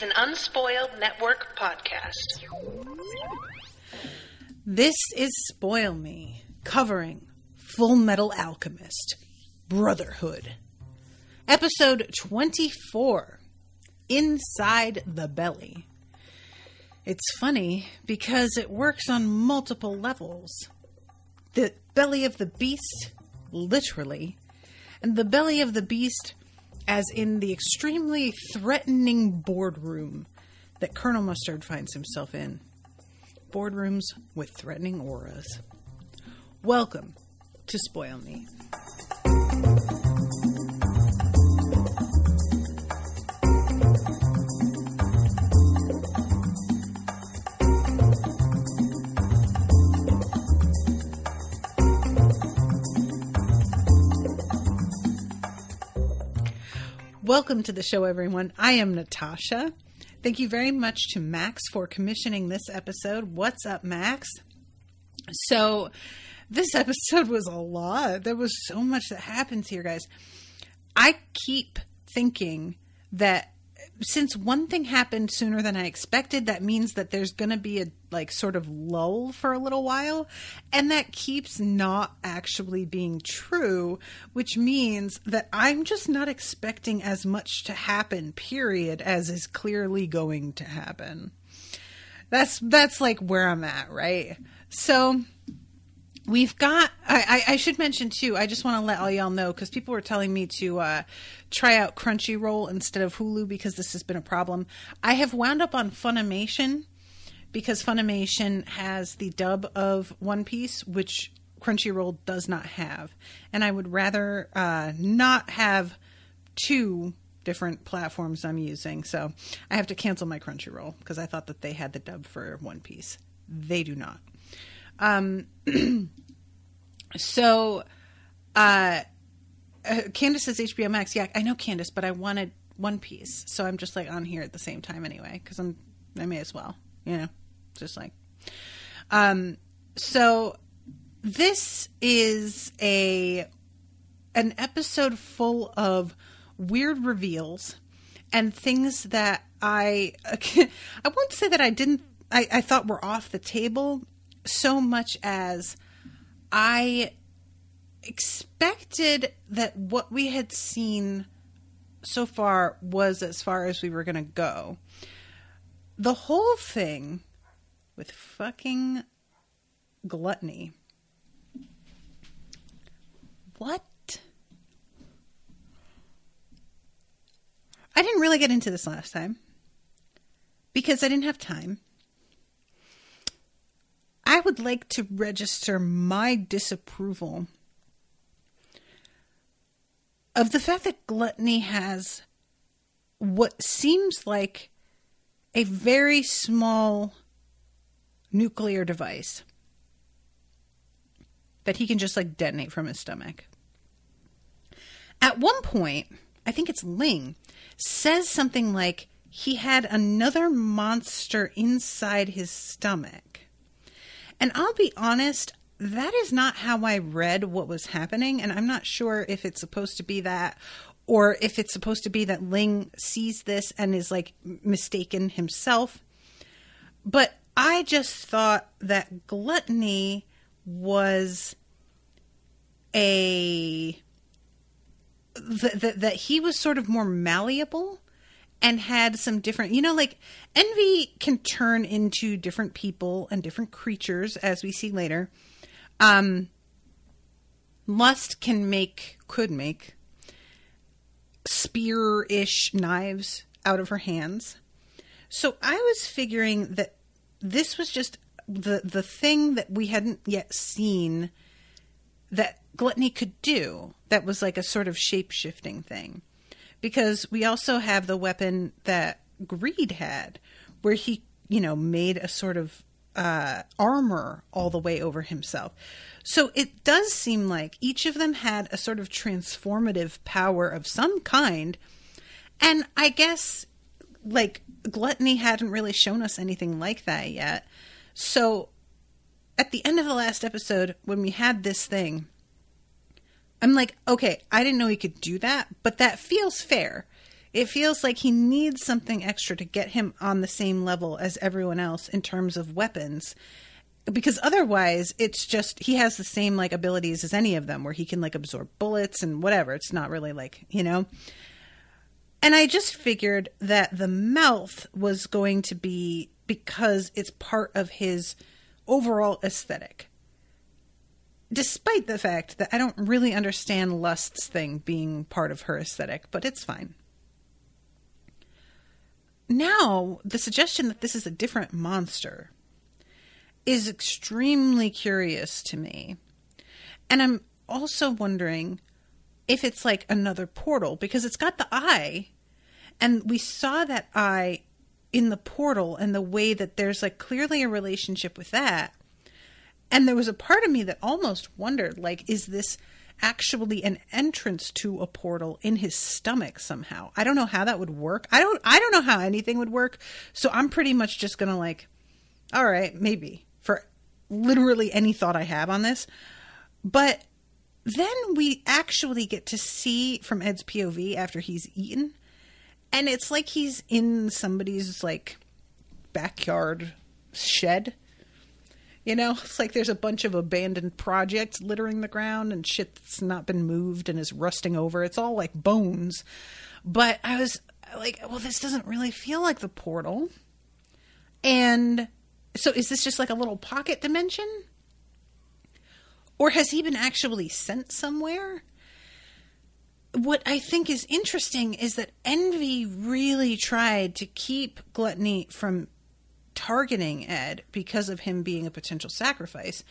is an Unspoiled Network podcast. This is Spoil Me, covering Fullmetal Alchemist, Brotherhood. Episode 24, Inside the Belly. It's funny because it works on multiple levels. The belly of the beast, literally, and the belly of the beast as in the extremely threatening boardroom that Colonel Mustard finds himself in. Boardrooms with threatening auras. Welcome to Spoil Me. Welcome to the show, everyone. I am Natasha. Thank you very much to Max for commissioning this episode. What's up, Max? So, this episode was a lot. There was so much that happens here, guys. I keep thinking that since one thing happened sooner than I expected, that means that there's going to be a sort of lull for a little while. And that keeps not actually being true, which means that I'm just not expecting as much to happen, period, as is clearly going to happen. That's like where I'm at, right? So we've got, I should mention too, I just want to let all y'all know, because people were telling me to try out Crunchyroll instead of Hulu because this has been a problem. I have wound up on Funimation because Funimation has the dub of One Piece, which Crunchyroll does not have. And I would rather not have two different platforms I'm using. So I have to cancel my Crunchyroll because I thought that they had the dub for One Piece. They do not. So, Candace says HBO Max. Yeah, I know, Candace, but I wanted One Piece. So I'm just on here at the same time anyway, because I may as well, just so this is an episode full of weird reveals and things that I won't say that I thought were off the table so much as I expected that what we had seen so far was as far as we were going to go. The whole thing with fucking Gluttony. What? I didn't really get into this last time because I didn't have time. I would like to register my disapproval of the fact that Gluttony has what seems like a very small nuclear device that he can just detonate from his stomach. At one point, I think it's Ling, says something like he had another monster inside his stomach. And I'll be honest, that is not how I read what was happening. And I'm not sure if it's supposed to be that or if it's supposed to be that Ling sees this and is mistaken himself. But I just thought that Gluttony was that he was sort of more malleable and had some different, Envy can turn into different people and different creatures, as we see later. Lust could make spear-ish knives out of her hands. So I was figuring that this was just the thing that we hadn't yet seen that Gluttony could do. That was a sort of shape-shifting thing. Because we also have the weapon that Greed had, where he, made a sort of armor all the way over himself. So it does seem like each of them had a sort of transformative power of some kind. And I guess, Gluttony hadn't really shown us anything like that yet. So at the end of the last episode, when we had this thing, I'm like, okay, I didn't know he could do that, but that feels fair, It feels like he needs something extra to get him on the same level as everyone else in terms of weapons. Because otherwise, it's just, he has the same, like, abilities as any of them, where he can, like, absorb bullets and whatever. It's not really, like, you know. And I just figured that the mouth was going to be because it's part of his overall aesthetic. Despite the fact that I don't really understand Lust's thing being part of her aesthetic, but it's fine. Now, the suggestion that this is a different monster is extremely curious to me. And I'm also wondering if it's like another portal, because it's got the eye, and we saw that eye in the portal and the way that there's like clearly a relationship with that. And there was a part of me that almost wondered, like, is this actually an entrance to a portal in his stomach somehow? I don't know how that would work. I don't know how anything would work. So I'm pretty much just going to like, all right, maybe, for literally any thought I have on this. But then we actually get to see from Ed's POV after he's eaten. And it's like he's in somebody's like backyard shed. You know, it's like there's a bunch of abandoned projects littering the ground and shit that's not been moved and is rusting over. It's all like bones. But I was like, well, this doesn't really feel like the portal. And so is this just like a little pocket dimension? Or has he been actually sent somewhere? What I think is interesting is that Envy really tried to keep Gluttony from targeting Ed because of him being a potential sacrifice,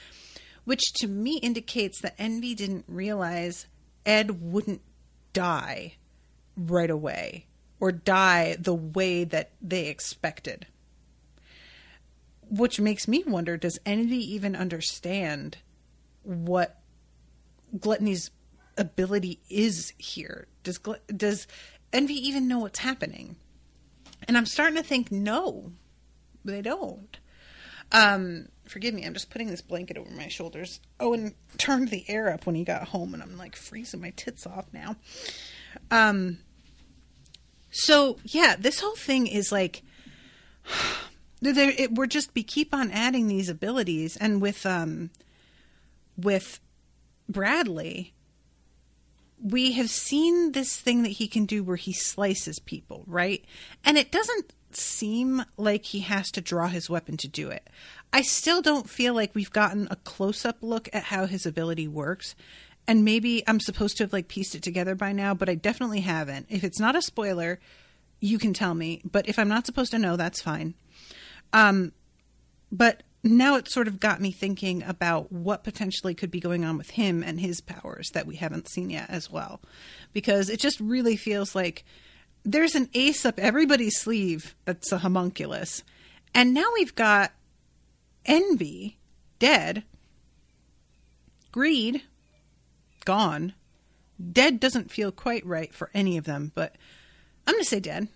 which to me indicates that Envy didn't realize Ed wouldn't die right away or die the way that they expected. Which makes me wonder, does Envy even understand what Gluttony's ability is here? Does Envy even know what's happening? And I'm starting to think no. They don't. Forgive me, I'm just putting this blanket over my shoulders. Owen turned the air up when he got home, and I'm like freezing my tits off now. So yeah, this whole thing is like, we keep on adding these abilities, and with Bradley, we have seen this thing that he can do where he slices people, right? And it doesn't seem like he has to draw his weapon to do it. I still don't feel like we've gotten a close-up look at how his ability works. And maybe I'm supposed to have like pieced it together by now, but I definitely haven't. If it's not a spoiler, you can tell me. But if I'm not supposed to know, that's fine. But now it sort of got me thinking about what potentially could be going on with him and his powers that we haven't seen yet as well. Because it just really feels like there's an ace up everybody's sleeve that's a homunculus. And now we've got Envy, dead. Greed, gone. Dead doesn't feel quite right for any of them, but I'm going to say dead.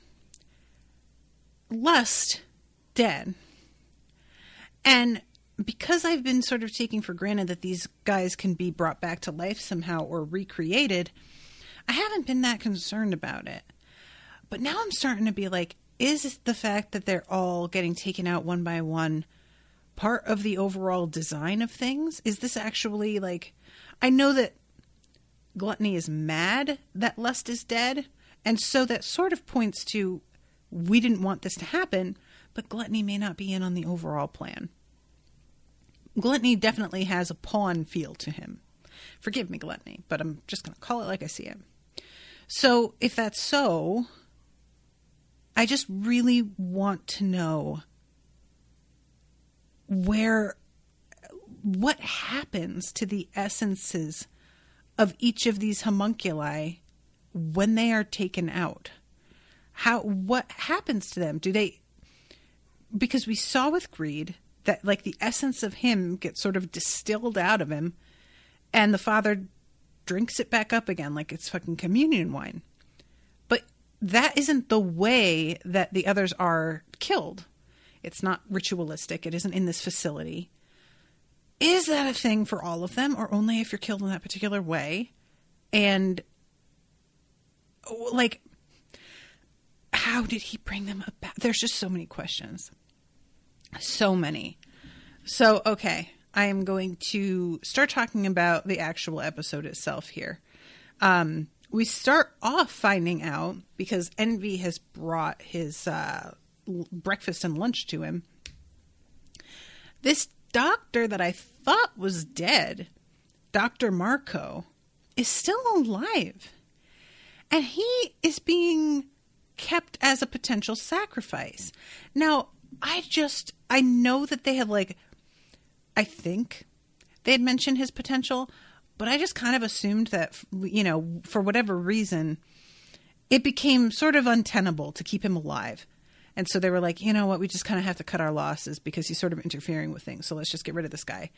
Lust, dead. And because I've been sort of taking for granted that these guys can be brought back to life somehow or recreated, I haven't been that concerned about it. But now I'm starting to be like, is the fact that they're all getting taken out one by one part of the overall design of things? Is this actually like, I know that Gluttony is mad that Lust is dead, and so that sort of points to, we didn't want this to happen, but Gluttony may not be in on the overall plan. Gluttony definitely has a pawn feel to him. Forgive me, Gluttony, but I'm just going to call it like I see it. So if that's so, I just really want to know what happens to the essences of each of these homunculi when they are taken out. What happens to them? Because we saw with Greed that like the essence of him gets sort of distilled out of him, and the father drinks it back up again like it's fucking communion wine. But that isn't the way that the others are killed. It's not ritualistic. It isn't in this facility. Is that a thing for all of them, or only if you're killed in that particular way? And like, how did he bring them about? There's just so many questions. So many. So, okay, I am going to start talking about the actual episode itself here. We start off finding out, because Envy has brought his breakfast and lunch to him, this doctor that I thought was dead, Dr. Marco, is still alive. And he is being kept as a potential sacrifice. Now, I know that they have, like, I think they had mentioned his potential, but I just kind of assumed that, you know, for whatever reason, it became sort of untenable to keep him alive. And so they were like, you know what, we just kind of have to cut our losses because he's sort of interfering with things. So let's just get rid of this guy.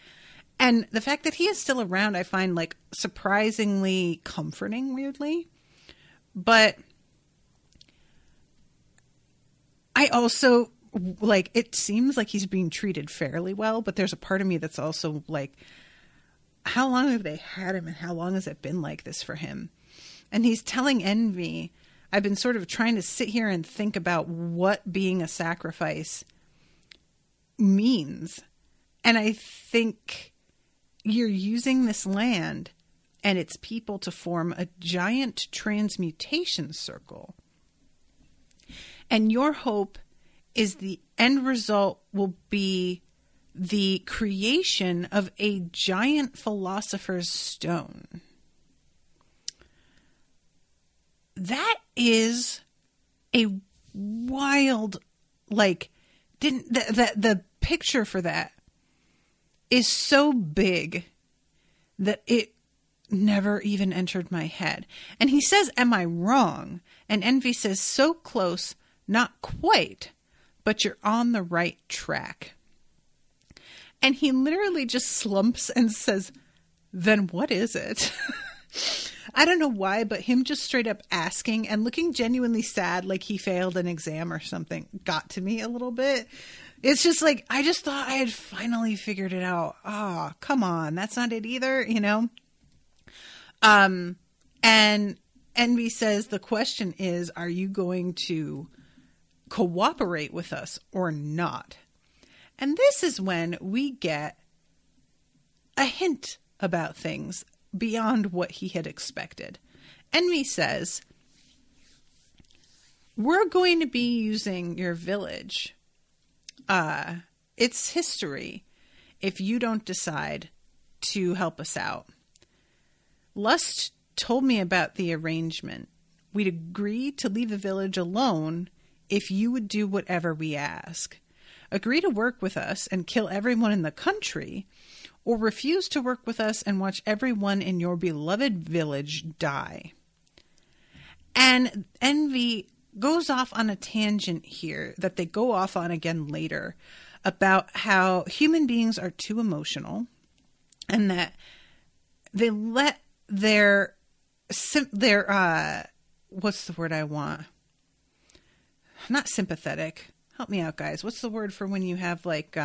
And the fact that he is still around, I find, like, surprisingly comforting, weirdly. But I also, like, it seems like he's being treated fairly well, but there's a part of me that's also like, how long have they had him and how long has it been like this for him? And he's telling Envy, I've been sort of trying to sit here and think about what being a sacrifice means. And I think you're using this land and its people to form a giant transmutation circle. And your hope is the end result will be the creation of a giant philosopher's stone. That is a wild, like, the picture for that is so big that it never even entered my head. And he says, am I wrong? And Envy says, so close, not quite, but you're on the right track. And he literally just slumps and says, then what is it? I don't know why, but him just straight up asking and looking genuinely sad, like he failed an exam or something, got to me a little bit. It's just like, I just thought I had finally figured it out. Oh, come on. That's not it either, you know? And Envy says, the question is, are you going to cooperate with us or not? And this is when we get a hint about things beyond what he had expected. Envy says, we're going to be using your village, its history, if you don't decide to help us out. Lust told me about the arrangement. We'd agree to leave the village alone if you would do whatever we ask. Agree to work with us and kill everyone in the country, or refuse to work with us and watch everyone in your beloved village die. And Envy goes off on a tangent here that they go off on again later about how human beings are too emotional and that they let their what's the word I want? Not sympathetic. Help me out, guys. What's the word for when you have, like,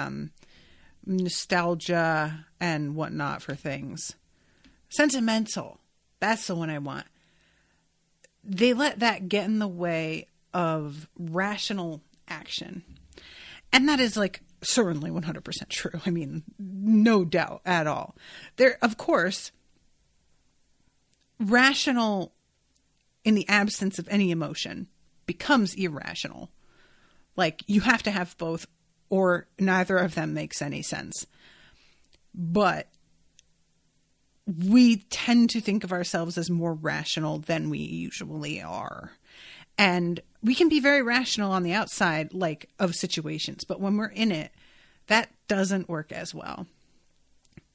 nostalgia and whatnot for things? Sentimental. That's the one I want. They let that get in the way of rational action. And that is, like, certainly 100% true. I mean, no doubt at all. There, of course, rational in the absence of any emotion becomes irrational. Like, you have to have both, or neither of them makes any sense. But we tend to think of ourselves as more rational than we usually are. And we can be very rational on the outside, like, of situations. But when we're in it, that doesn't work as well.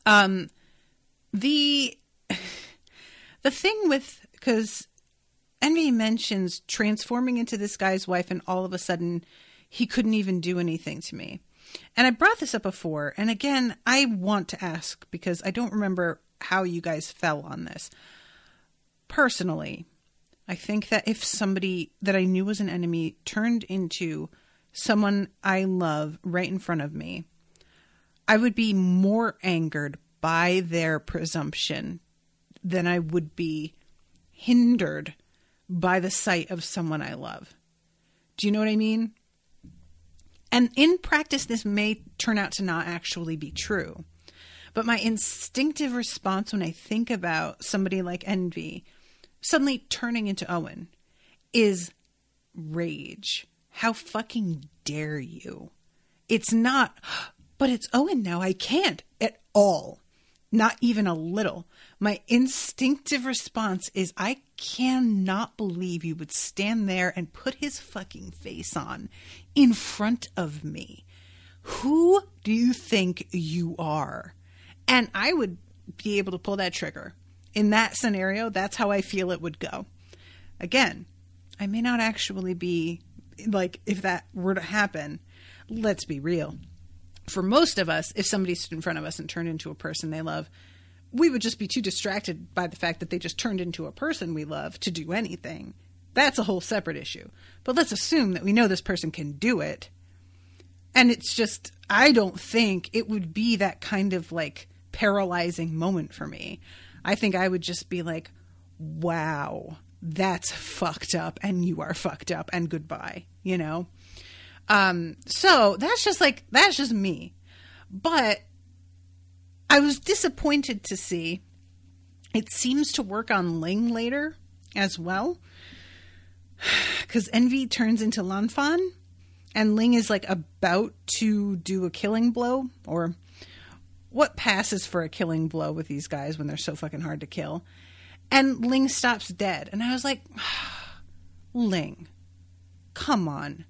The thing with, because Envy mentions transforming into this guy's wife and all of a sudden he couldn't even do anything to me. And I brought this up before. And again, I want to ask because I don't remember how you guys fell on this. Personally, I think that if somebody that I knew was an enemy turned into someone I love right in front of me, I would be more angered by their presumption than I would be hindered by the sight of someone I love. Do you know what I mean? And in practice, this may turn out to not actually be true. But my instinctive response when I think about somebody like Envy suddenly turning into Owen is rage. How fucking dare you? It's not, but it's Owen now. I can't at all. Not even a little. My instinctive response is, I cannot believe you would stand there and put his fucking face on in front of me. Who do you think you are? And I would be able to pull that trigger. In that scenario, that's how I feel it would go. Again, I may not actually be, like, if that were to happen, let's be real. For most of us, if somebody stood in front of us and turned into a person they love, we would just be too distracted by the fact that they just turned into a person we love to do anything. That's a whole separate issue. But let's assume that we know this person can do it. And it's just, I don't think it would be that kind of like paralyzing moment for me. I think I would just be like, wow, that's fucked up and you are fucked up and goodbye, you know? So that's just me. But I was disappointed to see it seems to work on Ling later as well. Because Envy turns into Lanfan and Ling is like about to do a killing blow, or what passes for a killing blow with these guys when they're so fucking hard to kill. And Ling stops dead. And I was like, Ling, come on.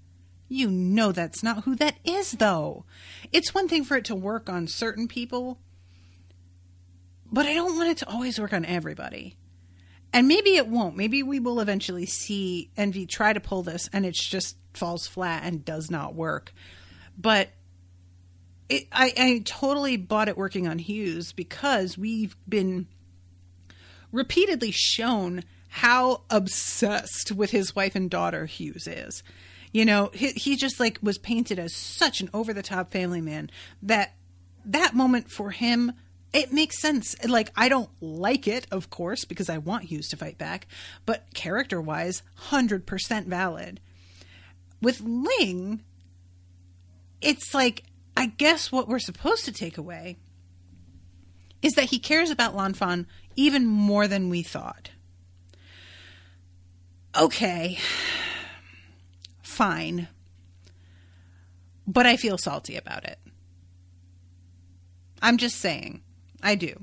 You know that's not who that is, though. It's one thing for it to work on certain people, but I don't want it to always work on everybody. And maybe it won't. Maybe we will eventually see Envy try to pull this and it just falls flat and does not work. But I totally bought it working on Hughes because we've been repeatedly shown how obsessed with his wife and daughter Hughes is. You know, he just like was painted as such an over-the-top family man that moment for him, it makes sense. Like, I don't like it, of course, because I want Hughes to fight back, but character-wise, 100% valid. With Ling, it's like, I guess what we're supposed to take away is that he cares about Lanfan even more than we thought. Okay. Fine. But I feel salty about it. I'm just saying. I do.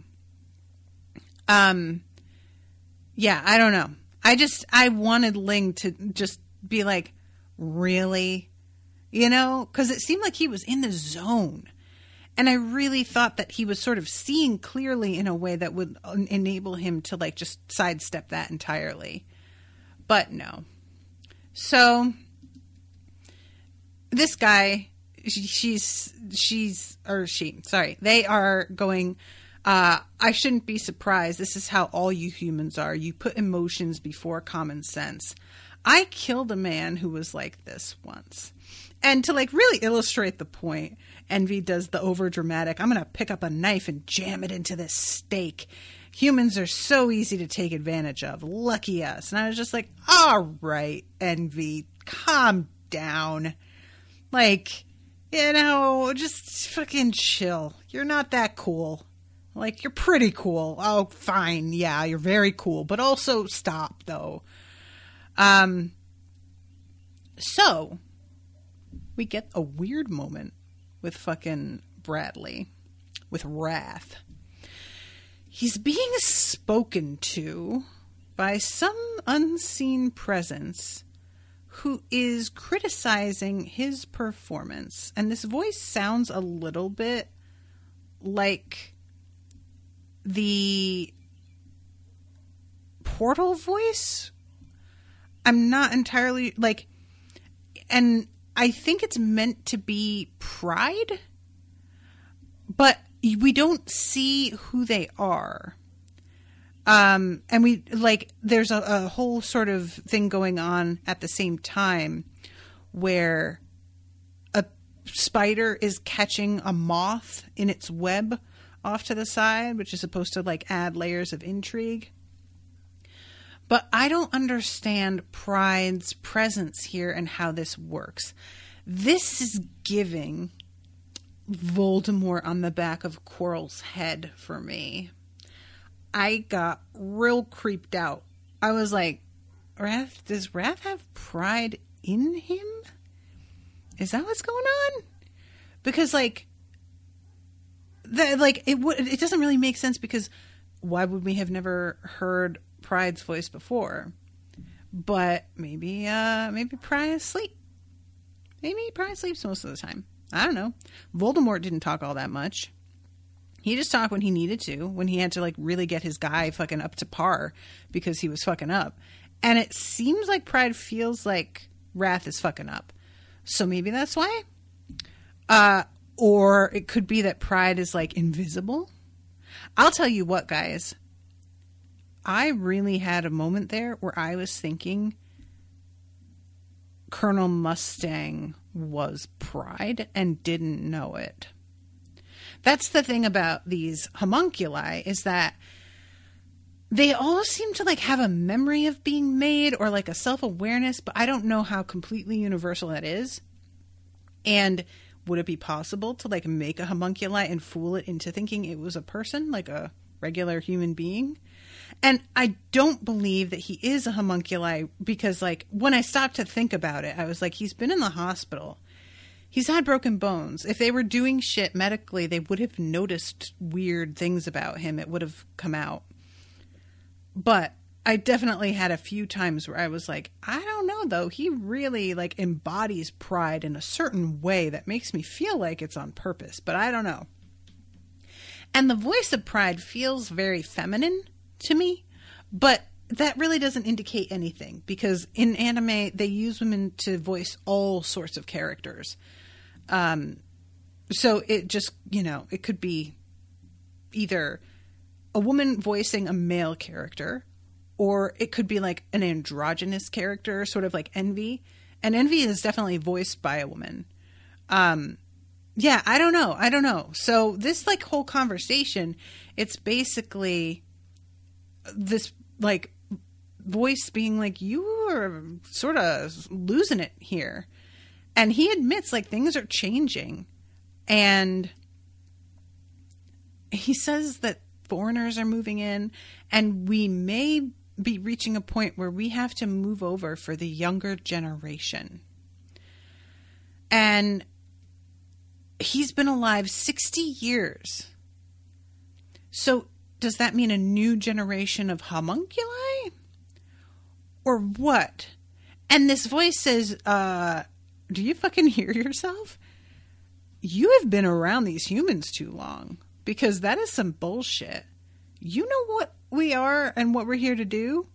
Yeah, I don't know. I wanted Ling to just be like, really? You know? Because it seemed like he was in the zone. And I really thought that he was sort of seeing clearly in a way that would enable him to like just sidestep that entirely. But no. So this guy, they are going, I shouldn't be surprised. This is how all you humans are. You put emotions before common sense. I killed a man who was like this once. And to like really illustrate the point, Envy does the over dramatic, I'm going to pick up a knife and jam it into this steak. Humans are so easy to take advantage of. Lucky us. And I was just like, all right, Envy, calm down. Like, you know, just fucking chill. You're not that cool. Like, you're pretty cool. Oh, fine. Yeah, you're very cool. But also stop, though. So, we get a weird moment with fucking Bradley. With Wrath. He's being spoken to by some unseen presence who is criticizing his performance. And this voice sounds a little bit like the Portal voice. I'm not entirely like, and I think it's meant to be pride, but we don't see who they are. And we like, there's a whole sort of thing going on at the same time where a spider is catching a moth in its web off to the side, which is supposed to like add layers of intrigue. But I don't understand Pride's presence here and how this works. This is giving Voldemort on the back of Quirrell's head for me. I got real creeped out. I was like, Wrath, does Wrath have pride in him? Is that what's going on? Because it doesn't really make sense, because why would we have never heard Pride's voice before? But maybe Pride is asleep. Maybe Pride sleeps most of the time. I don't know. Voldemort didn't talk all that much. He just talked when he needed to, when he had to really get his guy fucking up to par because he was fucking up. And it seems like Pride feels like Wrath is fucking up. So maybe that's why. Or it could be that Pride is invisible. I'll tell you what, guys. I really had a moment there where I was thinking Colonel Mustang was Pride and didn't know it. That's the thing about these homunculi, is that they all seem to have a memory of being made, or a self-awareness, but I don't know how completely universal that is. And would it be possible to make a homunculi and fool it into thinking it was a person, like a regular human being? And I don't believe that he is a homunculi, because when I stopped to think about it, I was like, he's been in the hospital. He's had broken bones. If they were doing shit medically, they would have noticed weird things about him. It would have come out. But I definitely had a few times where I was like, I don't know, though. He really embodies pride in a certain way that makes me feel like it's on purpose, but I don't know. And the voice of Pride feels very feminine to me, but that really doesn't indicate anything, because in anime, they use women to voice all sorts of characters. So it just, it could be either a woman voicing a male character, or it could be an androgynous character, sort of like Envy. And Envy is definitely voiced by a woman. Yeah, I don't know. So this whole conversation, it's basically this voice being you are sort of losing it here. And he admits things are changing. And he says that foreigners are moving in, and we may be reaching a point where we have to move over for the younger generation. And he's been alive 60 years. So does that mean a new generation of homunculi? Or what? And this voice says, do you fucking hear yourself? You have been around these humans too long, because that is some bullshit. You know what we are and what we're here to do?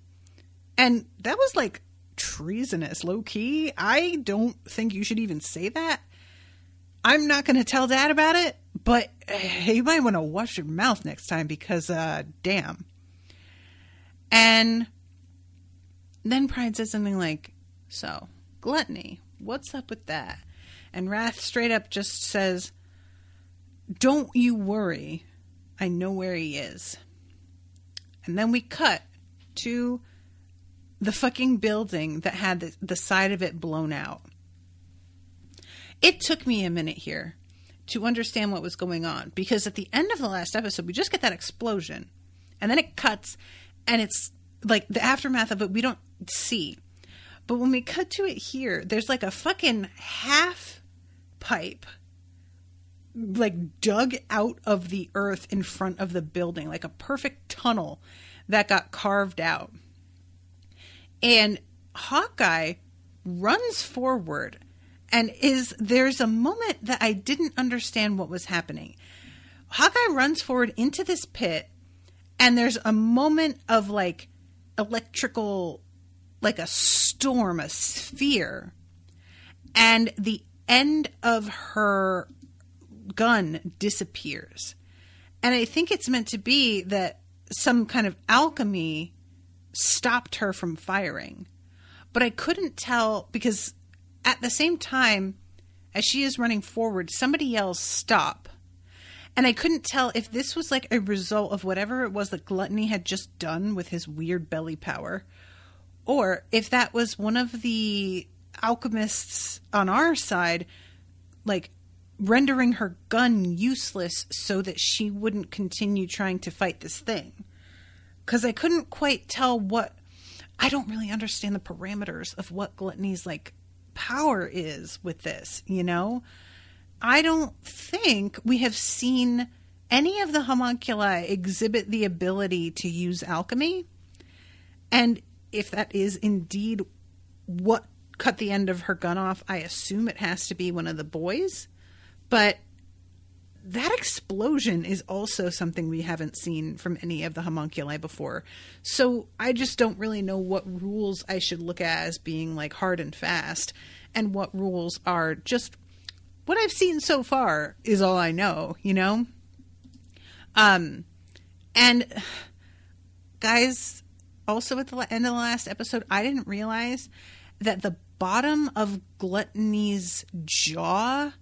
And that was treasonous, low key. I don't think you should even say that. I'm not going to tell Dad about it, but you might want to watch your mouth next time, because damn. And then Pride says something so, Gluttony, what's up with that? And Wrath straight up just says, don't you worry. I know where he is. And then we cut to the fucking building that had the side of it blown out. It took me a minute here to understand what was going on, because at the end of the last episode, we just get that explosion, and then it cuts, and it's the aftermath of it we don't see. But when we cut to it here, there's a fucking half pipe dug out of the earth in front of the building, a perfect tunnel that got carved out. And Hawkeye runs forward, and there's a moment that I didn't understand what was happening. Hawkeye runs forward into this pit, and there's a moment of electrical, a storm, a sphere, and the end of her gun disappears. And I think it's meant to be that some kind of alchemy stopped her from firing. But I couldn't tell, because at the same time as she is running forward, somebody yells, "Stop." And I couldn't tell if this was a result of whatever it was that Gluttony had just done with his weird belly power, Or if that was one of the alchemists on our side, like rendering her gun useless so that she wouldn't continue trying to fight this thing. Because I couldn't quite tell I don't really understand the parameters of what Gluttony's like power is with this, you know? I don't think we have seen any of the homunculi exhibit the ability to use alchemy. And if that is indeed what cut the end of her gun off, I assume it has to be one of the boys. But that explosion is also something we haven't seen from any of the homunculi before. So I just don't really know what rules I should look at as being like hard and fast, and what rules are just what I've seen so far is all I know, you know? And guys, also at the end of the last episode, I didn't realize that the bottom of Gluttony's jaw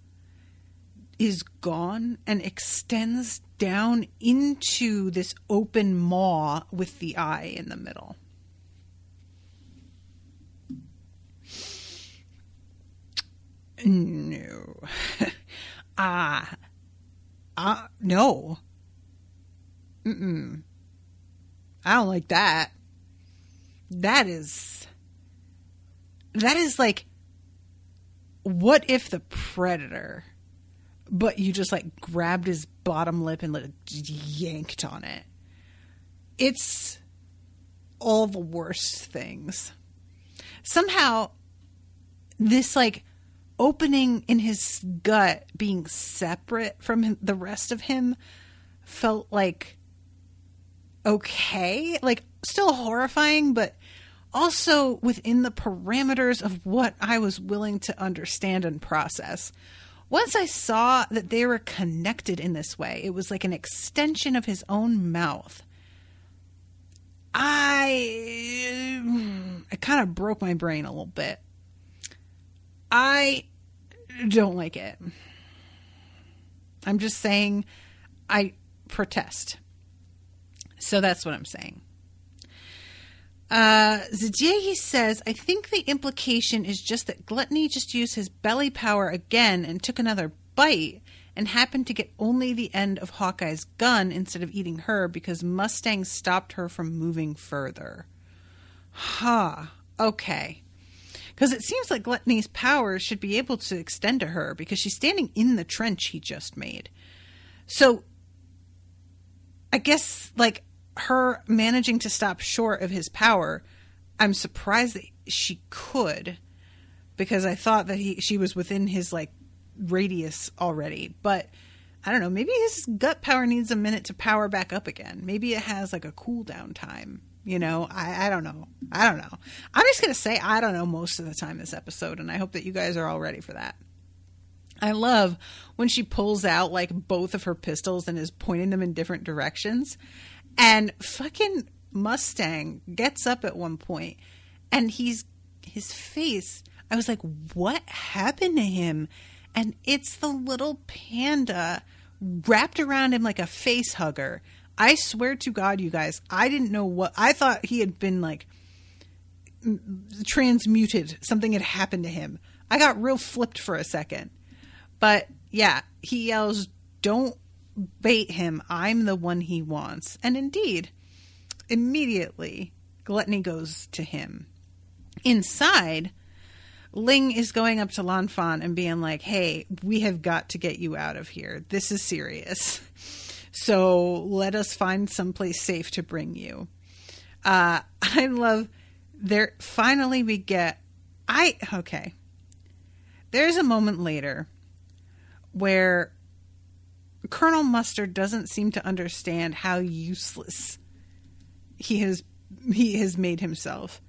is gone and extends down into this open maw with the eye in the middle. No. No. Mm-mm. I don't like that. That is like, what if the Predator, but you just like grabbed his bottom lip and like yanked on it? It's all the worst things. Somehow this like opening in his gut being separate from the rest of him felt like okay, like still horrifying, but also within the parameters of what I was willing to understand and process. Once I saw that they were connected in this way, it was like an extension of his own mouth. It kind of broke my brain a little bit. I don't like it. I'm just saying I protest. So that's what I'm saying. Zdziegi says, I think the implication is just that Gluttony just used his belly power again and took another bite and happened to get only the end of Hawkeye's gun instead of eating her because Mustang stopped her from moving further. Okay. Because it seems like Gluttony's powers should be able to extend to her because she's standing in the trench he just made. So I guess like her managing to stop short of his power, I'm surprised that she could, because I thought that she was within his like radius already. But I don't know, maybe his gut power needs a minute to power back up again. Maybe it has like a cooldown time. You know, I don't know. I'm just going to say I don't know most of the time this episode, and I hope that you guys are all ready for that. I love when she pulls out like both of her pistols and is pointing them in different directions. And fucking Mustang gets up at one point and his face, I was like, what happened to him? And it's the little panda wrapped around him like a face hugger. I swear to God, you guys, I didn't know what, I thought he had been like transmuted. Something had happened to him. I got real flipped for a second. But yeah, he yells, don't bait him. I'm the one he wants. And indeed, immediately, Gluttony goes to him. Inside, Ling is going up to Lan Fan and being like, hey, we have got to get you out of here. This is serious. So let us find someplace safe to bring you. I love there. Finally, we get, okay. There's a moment later where Colonel Mustard doesn't seem to understand how useless he has made himself.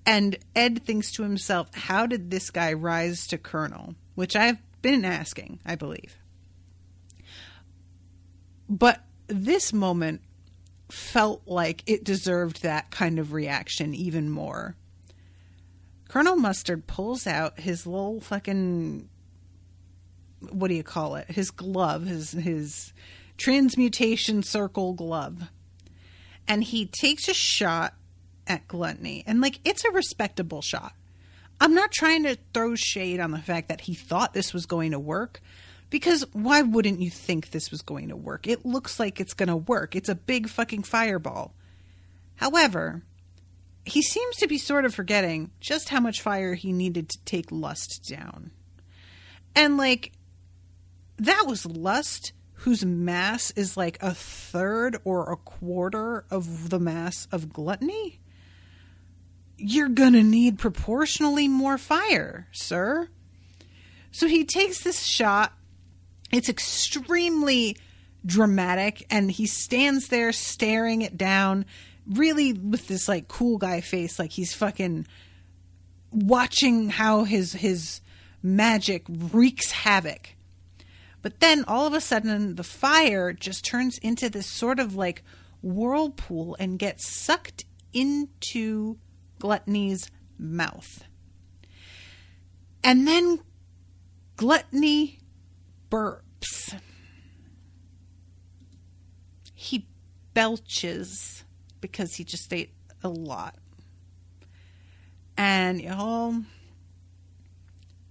And Ed thinks to himself, how did this guy rise to colonel? Which I've been asking, I believe. But this moment felt like it deserved that kind of reaction even more. Colonel Mustard pulls out his little fucking, what do you call it? His glove, his transmutation circle glove. And he takes a shot at Gluttony. And, like, it's a respectable shot. I'm not trying to throw shade on the fact that he thought this was going to work, because why wouldn't you think this was going to work? It looks like it's going to work. It's a big fucking fireball. However, he seems to be sort of forgetting just how much fire he needed to take Lust down. And, like, that was Lust, whose mass is like a third or a quarter of the mass of Gluttony. You're gonna need proportionally more fire, sir. So he takes this shot. It's extremely dramatic, and he stands there staring it down, really with this like cool guy face, like he's fucking watching how his magic wreaks havoc. But then all of a sudden the fire just turns into this sort of like whirlpool and gets sucked into Gluttony's mouth. And then Gluttony burps. He belches because he just ate a lot. And, y'all,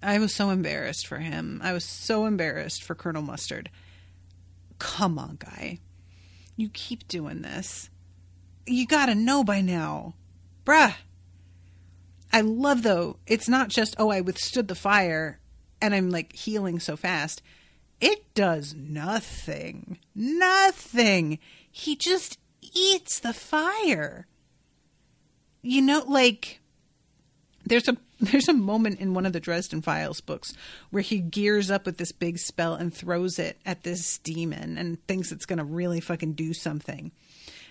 I was so embarrassed for him. I was so embarrassed for Colonel Mustard. Come on, guy. You keep doing this. You gotta know by now. Bruh. I love, though, it's not just, oh, I withstood the fire and I'm, like, healing so fast. It does nothing. Nothing. He just eats the fire. You know, like, there's a moment in one of the Dresden Files books where he gears up with this big spell and throws it at this demon and thinks it's going to really fucking do something.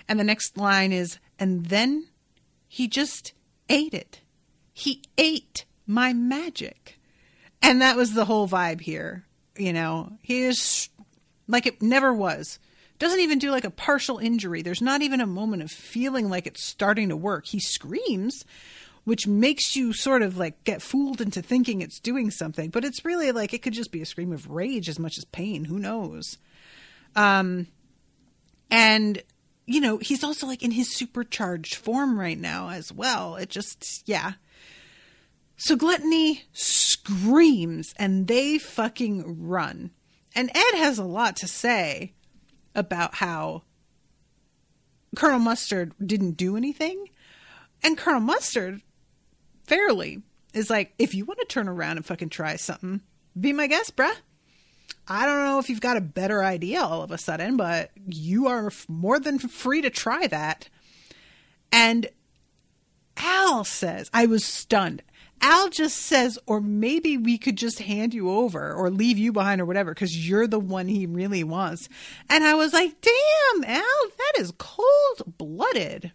And the next line is, and then he just ate it. He ate my magic. And that was the whole vibe here. You know, he is like it never was. Doesn't even do like a partial injury. There's not even a moment of feeling like it's starting to work. He screams, which makes you sort of like get fooled into thinking it's doing something. But it's really like it could just be a scream of rage as much as pain. Who knows? And, you know, he's also like in his supercharged form right now as well. It just, yeah. So Gluttony screams and they fucking run. And Ed has a lot to say about how Colonel Mustard didn't do anything. And Colonel Mustard, fairly, is like, if you want to turn around and fucking try something, be my guest, bruh. I don't know if you've got a better idea all of a sudden, but you are more than free to try that. And Al says, I was stunned. Al just says, or maybe we could just hand you over or leave you behind or whatever, because you're the one he really wants. And I was like, damn, Al, that is cold-blooded.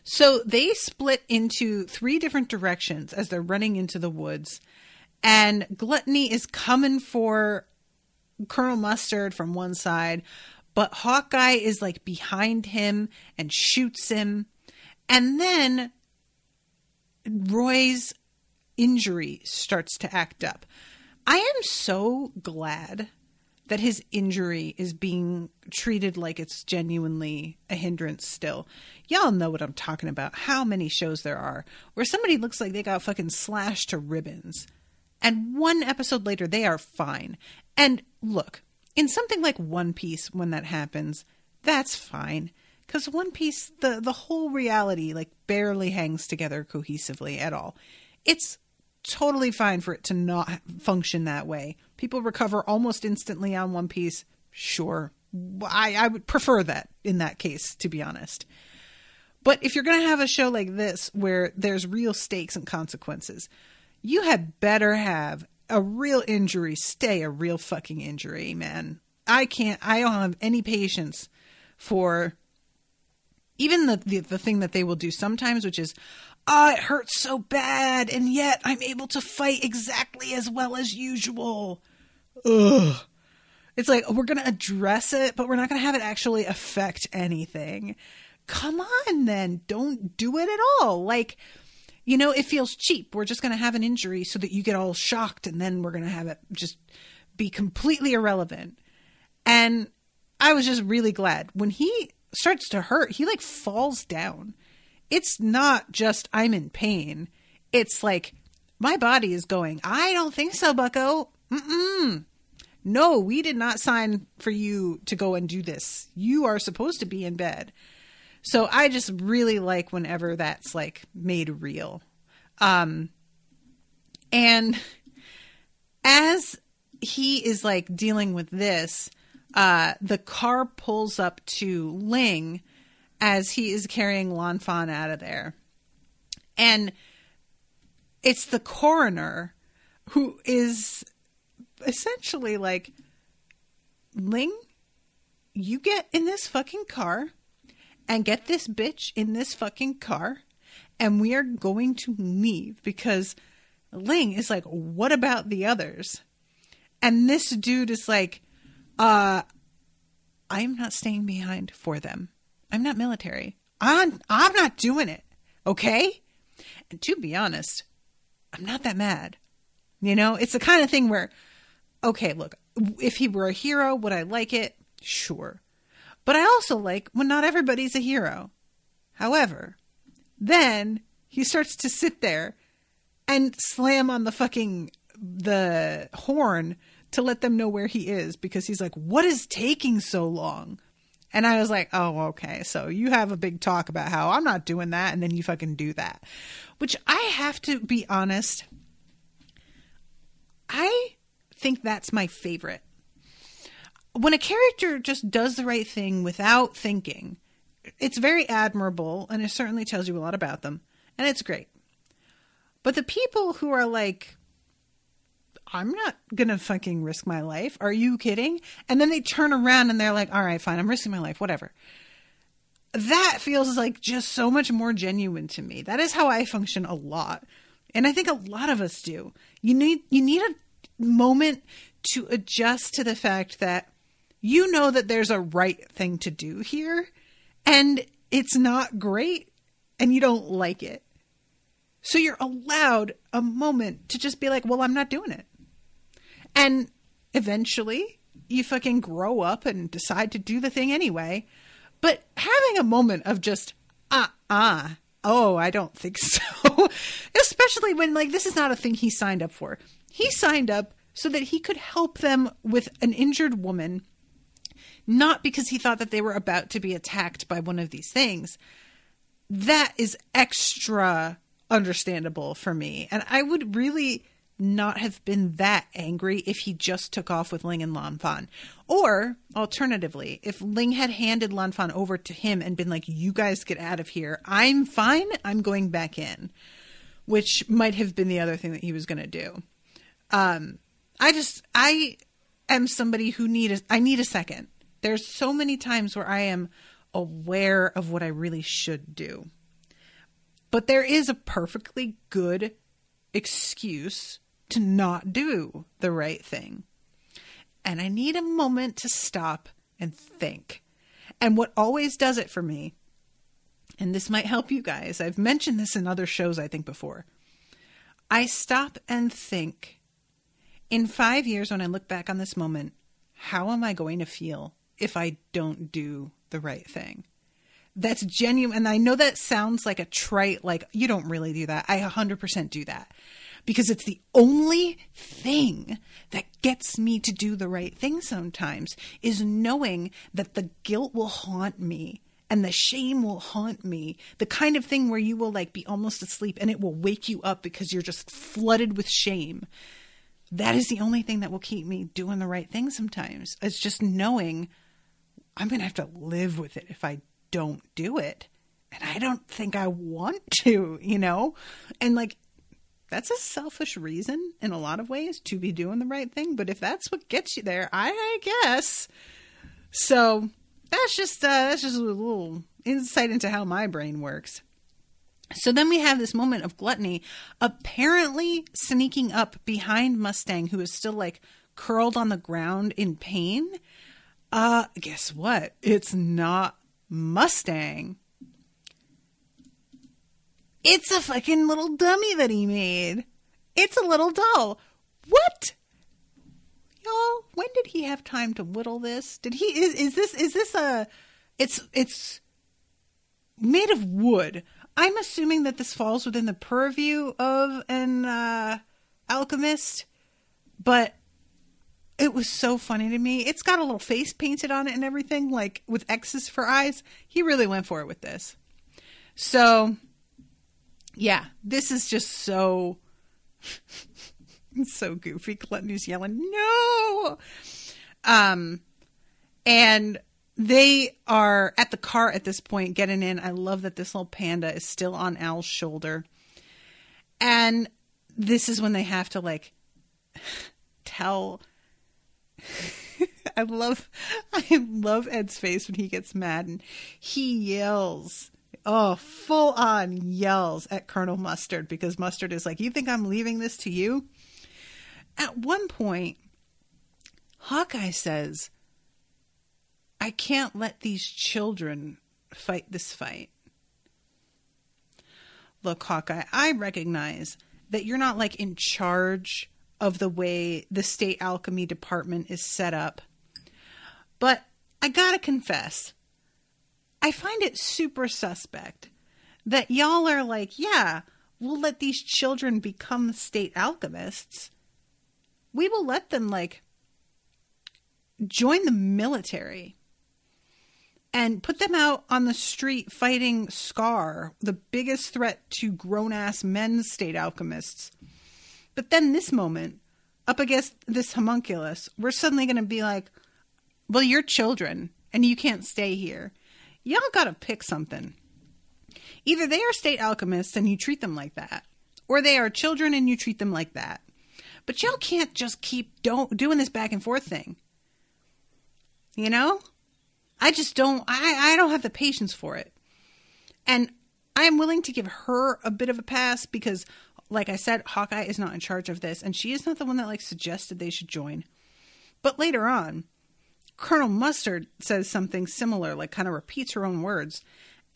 So they split into 3 different directions as they're running into the woods. And Gluttony is coming for Colonel Mustard from one side, but Hawkeye is like behind him and shoots him. And then Roy's injury starts to act up. I am so glad that his injury is being treated like it's genuinely a hindrance still. Y'all know what I'm talking about. How many shows there are where somebody looks like they got fucking slashed to ribbons. And 1 episode later, they are fine. And look, in something like One Piece, when that happens, that's fine. Because One Piece, the whole reality, like, barely hangs together cohesively at all. It's totally fine for it to not function that way. People recover almost instantly on One Piece. Sure. I would prefer that in that case, to be honest. But if you're going to have a show like this where there's real stakes and consequences, you had better have a real injury stay a real fucking injury, man. I don't have any patience for even the thing that they will do sometimes, which is, oh, it hurts so bad, and yet I'm able to fight exactly as well as usual. Ugh. It's like, we're going to address it, but we're not going to have it actually affect anything. Come on, then. Don't do it at all. Like, you know, it feels cheap. We're just going to have an injury so that you get all shocked, and then we're going to have it just be completely irrelevant. And I was just really glad when he starts to hurt, he like falls down it's not just I'm in pain. It's like my body is going, I don't think so, bucko. No, we did not sign for you to go and do this. You are supposed to be in bed. So I just really like whenever that's like made real. And as he is like dealing with this, the car pulls up to Ling as he is carrying Lan Fan out of there. And it's the coroner who is essentially like, Ling, you get in this fucking car and get this bitch in this fucking car, and we are going to leave, because Ling is like, what about the others? And this dude is like, I'm not staying behind for them. I'm not military. I'm not doing it. Okay? And to be honest, I'm not that mad. You know, it's the kind of thing where, okay, look, if he were a hero, would I like it? Sure. But I also like when not everybody's a hero. However, then he starts to sit there and slam on the horn to let them know where he is, because he's like, what is taking so long? And I was like, oh, okay. So you have a big talk about how I'm not doing that, and then you fucking do that. Which I have to be honest, I think that's my favorite. When a character just does the right thing without thinking, it's very admirable, and it certainly tells you a lot about them, and it's great. But the people who are like, I'm not gonna fucking risk my life, are you kidding? And then they turn around and they're like, all right, fine, I'm risking my life, whatever. That feels like just so much more genuine to me. That is how I function a lot. And I think a lot of us do. You need a moment to adjust to the fact that you know that there's a right thing to do here, and it's not great, and you don't like it. So you're allowed a moment to just be like, well, I'm not doing it. And eventually you fucking grow up and decide to do the thing anyway. But having a moment of just, oh, I don't think so. Especially when, like, this is not a thing he signed up for. He signed up so that he could help them with an injured woman, not because he thought that they were about to be attacked by one of these things. That is extra understandable for me. And I would really not have been that angry if he just took off with Ling and Lan Fan. Or, alternatively, if Ling had handed Lan Fan over to him and been like, you guys get out of here. I'm fine. I'm going back in. Which might have been the other thing that he was going to do. I am somebody who I need a second. There's so many times where I am aware of what I really should do. But there is a perfectly good excuse to not do the right thing. And I need a moment to stop and think. And what always does it for me, and this might help you guys, I've mentioned this in other shows I think before, I stop and think, in 5 years when I look back on this moment, how am I going to feel if I don't do the right thing? That's genuine. And I know that sounds like a trite, like, you don't really do that. I 100% do that. Because it's the only thing that gets me to do the right thing sometimes, is knowing that the guilt will haunt me and the shame will haunt me. The kind of thing where you will like be almost asleep and it will wake you up because you're just flooded with shame. That is the only thing that will keep me doing the right thing sometimes. It's just knowing I'm going to have to live with it if I don't do it. And I don't think I want to, you know? And like, that's a selfish reason in a lot of ways to be doing the right thing. But if that's what gets you there, I guess. So that's just a little insight into how my brain works. So then we have this moment of Gluttony apparently sneaking up behind Mustang, who is still like curled on the ground in pain. Guess what? It's not Mustang. It's a fucking little dummy that he made. It's a little doll. What? Y'all, when did he have time to whittle this? Did he, is this a, it's made of wood. I'm assuming that this falls within the purview of an alchemist, but it was so funny to me. It's got a little face painted on it and everything, like with X's for eyes. He really went for it with this. So, yeah, this is just so, so goofy. Gluttony's yelling, no! And they are at the car at this point, getting in. I love that this little panda is still on Al's shoulder. And this is when they have to, like, tell... I love Ed's face when he gets mad, and he yells, full on yells at Colonel Mustard, because Mustard is like, you think I'm leaving this to you? At one point, Hawkeye says, I can't let these children fight this fight. Look, Hawkeye, I recognize that you're not like in charge of the way the state alchemy department is set up. But I gotta confess, I find it super suspect that y'all are like, yeah, we'll let these children become state alchemists. We will let them, like, join the military and put them out on the street fighting Scar, the biggest threat to grown-ass men state alchemists. But then this moment, up against this homunculus, we're suddenly going to be like, well, you're children, and you can't stay here. Y'all got to pick something. Either they are state alchemists, and you treat them like that, or they are children, and you treat them like that. But y'all can't just keep doing this back and forth thing. You know? I just don't, I don't have the patience for it. And I'm willing to give her a bit of a pass because, like I said, Hawkeye is not in charge of this, and she is not the one that, like, suggested they should join. But later on, Colonel Mustard says something similar, like kind of repeats her own words.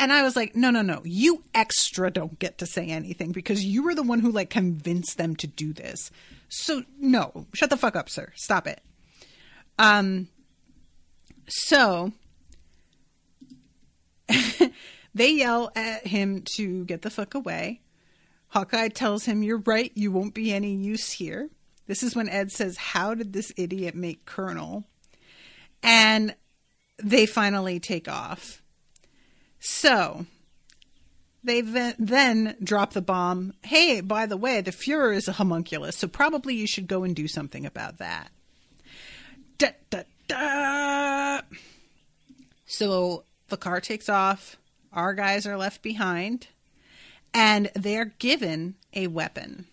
And I was like, no, you extra don't get to say anything because you were the one who, like, convinced them to do this. So, no, shut the fuck up, sir. Stop it. So they yell at him to get the fuck away. Hawkeye tells him, you're right, you won't be any use here. This is when Ed says, how did this idiot make Colonel? And they finally take off. So they then drop the bomb. Hey, by the way, the Fuhrer is a homunculus, so probably you should go and do something about that. Da, da, da. So the car takes off. Our guys are left behind. And they're given a weapon.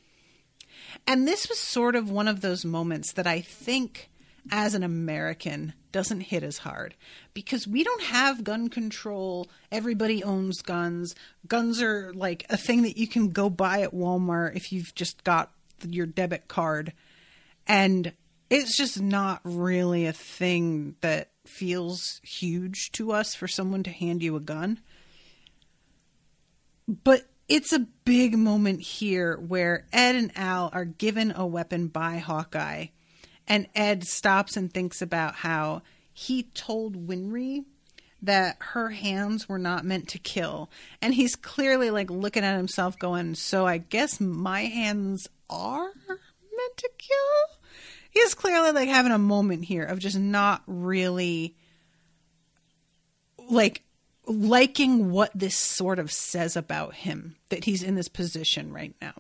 And this was sort of one of those moments that I think, as an American, doesn't hit as hard. Because we don't have gun control. Everybody owns guns. Guns are like a thing that you can go buy at Walmart if you've just got your debit card. And it's just not really a thing that feels huge to us for someone to hand you a gun. But it's a big moment here where Ed and Al are given a weapon by Hawkeye. And Ed stops and thinks about how he told Winry that her hands were not meant to kill. And he's clearly like looking at himself going, so I guess my hands are meant to kill? He's clearly like having a moment here of just not really like liking what this sort of says about him, that he's in this position right now.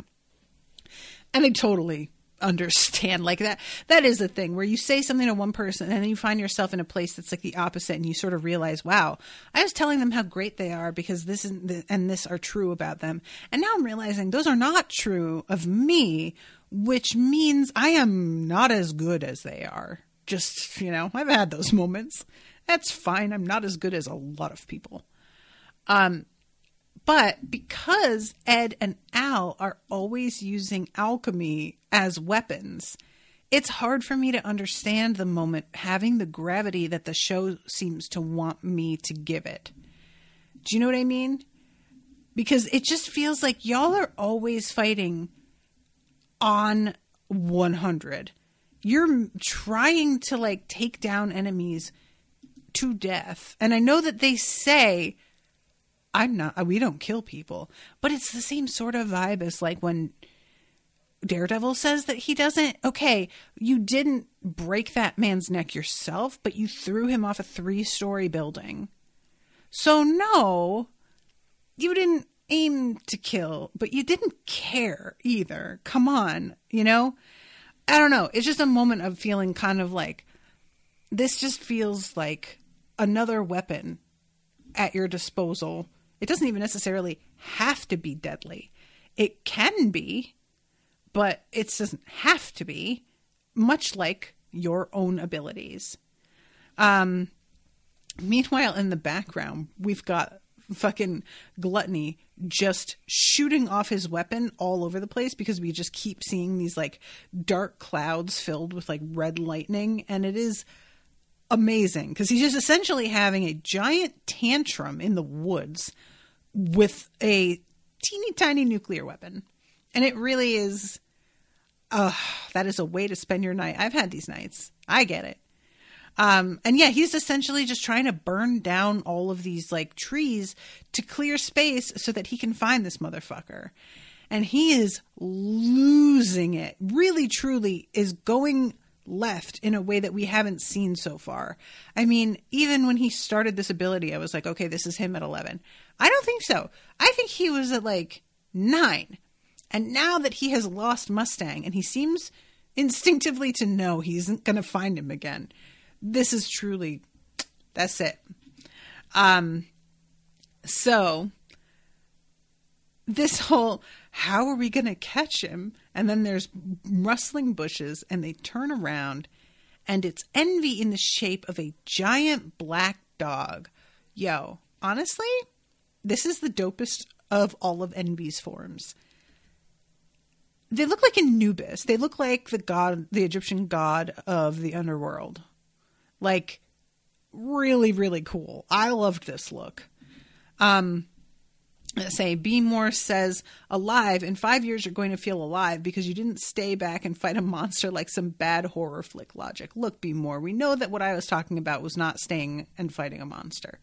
And I totally understand, like that is a thing where you say something to one person and then you find yourself in a place that's like the opposite, and you sort of realize, wow, I was telling them how great they are because this and this are true about them, and now I'm realizing those are not true of me, which means I am not as good as they are. Just, you know, I've had those moments. That's fine. I'm not as good as a lot of people. But because Ed and Al are always using alchemy as weapons, it's hard for me to understand the moment having the gravity that the show seems to want me to give it. Do you know what I mean? Because it just feels like y'all are always fighting on 100. You're trying to like take down enemies to death. And I know that they say we don't kill people. But it's the same sort of vibe as like when Daredevil says that he doesn't. Okay, you didn't break that man's neck yourself, but you threw him off a 3-story building. So no, you didn't aim to kill, but you didn't care either. Come on, you know? I don't know. It's just a moment of feeling kind of like, this just feels like another weapon at your disposal. It doesn't even necessarily have to be deadly. It can be, but it doesn't have to be, much like your own abilities. Meanwhile, in the background, we've got fucking Gluttony just shooting off his weapon all over the place because we just keep seeing these like dark clouds filled with like red lightning. And it is amazing because he's just essentially having a giant tantrum in the woods with a teeny tiny nuclear weapon. And it really is, that is a way to spend your night. I've had these nights. I get it. And yeah, he's essentially just trying to burn down all of these like trees to clear space so that he can find this motherfucker. And he is losing it. Really, truly is going left in a way that we haven't seen so far. I mean, even when he started this ability, I was like, okay, this is him at 11. I don't think so. I think he was at like 9. And now that he has lost Mustang and he seems instinctively to know he isn't going to find him again, this is truly, that's it. So this whole, how are we going to catch him? And then there's rustling bushes and they turn around and it's Envy in the shape of a giant black dog. Yo, honestly, this is the dopest of all of Envy's forms. They look like Anubis. They look like the Egyptian god of the underworld. Like, really, really cool. I loved this look. Let's say Be More says, alive, in 5 years you're going to feel alive because you didn't stay back and fight a monster like some bad horror flick logic. Look, Be More, we know that what I was talking about was not staying and fighting a monster.